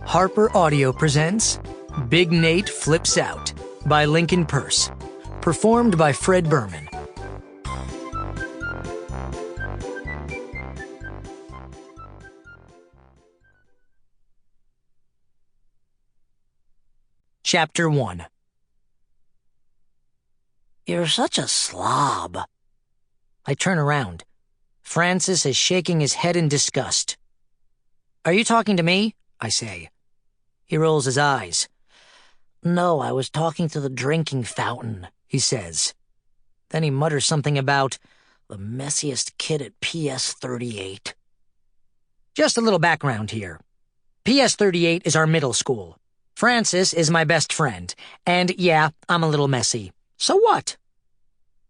Harper Audio presents Big Nate Flips Out by Lincoln Peirce, performed by Fred Berman. Chapter 1. You're such a slob. I turn around. Francis is shaking his head in disgust. Are you talking to me? I say. He rolls his eyes. No, I was talking to the drinking fountain, he says. Then he mutters something about the messiest kid at PS38. Just a little background here. PS38 is our middle school. Francis is my best friend. And yeah, I'm a little messy. So what?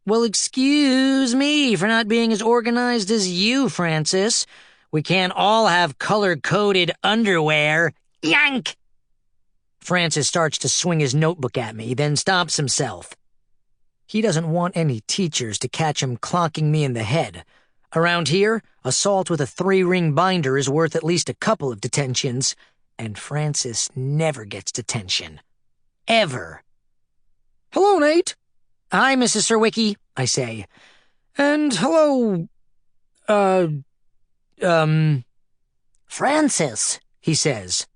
Well, excuse me for not being as organized as you, Francis. We can't all have color-coded underwear. Yank! Francis starts to swing his notebook at me, then stops himself. He doesn't want any teachers to catch him clonking me in the head. Around here, assault with a 3-ring binder is worth at least a couple of detentions, and Francis never gets detention. Ever. Hello, Nate. Hi, Mrs. Sirwicki, I say. And hello, Francis, he says.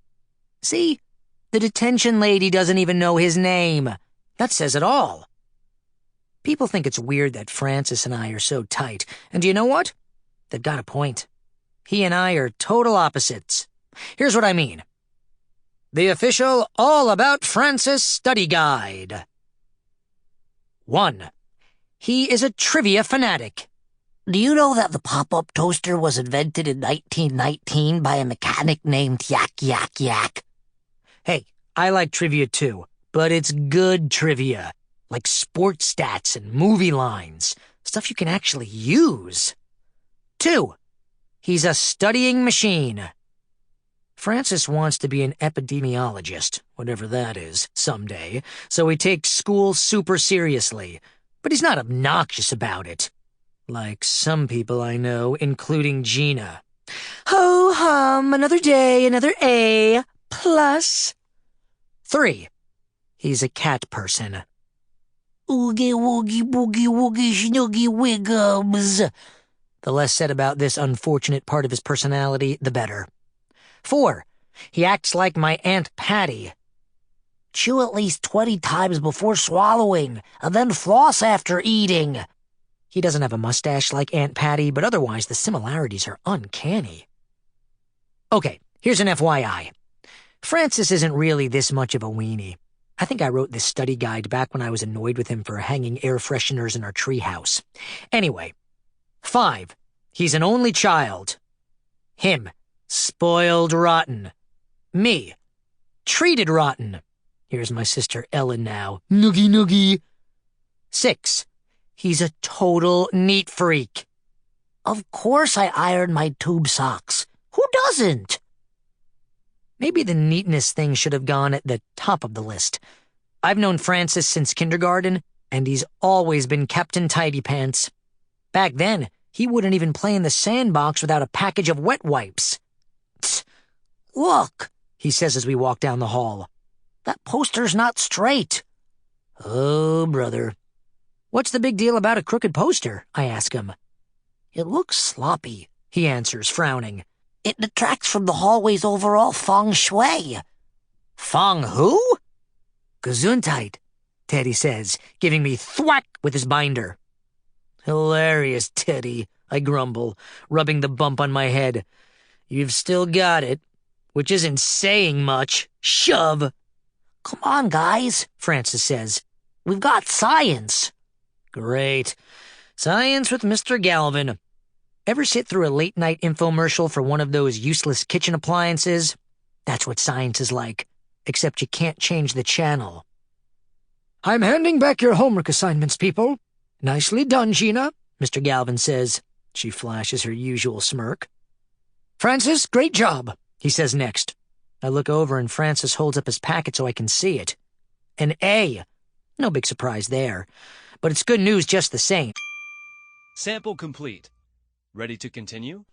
See? The detention lady doesn't even know his name. That says it all. People think it's weird that Francis and I are so tight, and do you know what? They've got a point. He and I are total opposites. Here's what I mean. The official All About Francis study guide. 1. He is a trivia fanatic. Do you know that the pop-up toaster was invented in 1919 by a mechanic named Yak Yak Yak? Hey, I like trivia too, but it's good trivia, like sports stats and movie lines, stuff you can actually use. 2. He's a studying machine. Francis wants to be an epidemiologist, whatever that is, someday, so he takes school super seriously, but he's not obnoxious about it. Like some people I know, including Gina. Ho-hum, another day, another A+. 3. He's a cat person. Oogie woogie boogie woogie snoogie wiggums. The less said about this unfortunate part of his personality, the better. 4. He acts like my Aunt Patty. Chew at least 20 times before swallowing, and then floss after eating. He doesn't have a mustache like Aunt Patty, but otherwise the similarities are uncanny. Okay, here's an FYI. Francis isn't really this much of a weenie. I think I wrote this study guide back when I was annoyed with him for hanging air fresheners in our treehouse. Anyway. 5. He's an only child. Him. Spoiled rotten. Me. Treated rotten. Here's my sister Ellen now. Noogie noogie. 6. He's a total neat freak. Of course I iron my tube socks. Who doesn't? Maybe the neatness thing should have gone at the top of the list. I've known Francis since kindergarten, and he's always been Captain Tidy Pants. Back then, he wouldn't even play in the sandbox without a package of wet wipes. Tsk, look, he says as we walk down the hall. That poster's not straight. Oh, brother. What's the big deal about a crooked poster? I ask him. It looks sloppy, he answers, frowning. It detracts from the hallway's overall feng shui. Feng who? Gesundheit, Teddy says, giving me thwack with his binder. Hilarious, Teddy, I grumble, rubbing the bump on my head. You've still got it, which isn't saying much. Shove. Come on, guys, Francis says. We've got science. Great. Science with Mr. Galvin. Ever sit through a late-night infomercial for one of those useless kitchen appliances? That's what science is like, except you can't change the channel. I'm handing back your homework assignments, people. Nicely done, Gina, Mr. Galvin says. She flashes her usual smirk. Francis, great job, he says next. I look over and Francis holds up his packet so I can see it. An A. No big surprise there. But it's good news just the same. Sample complete. Ready to continue?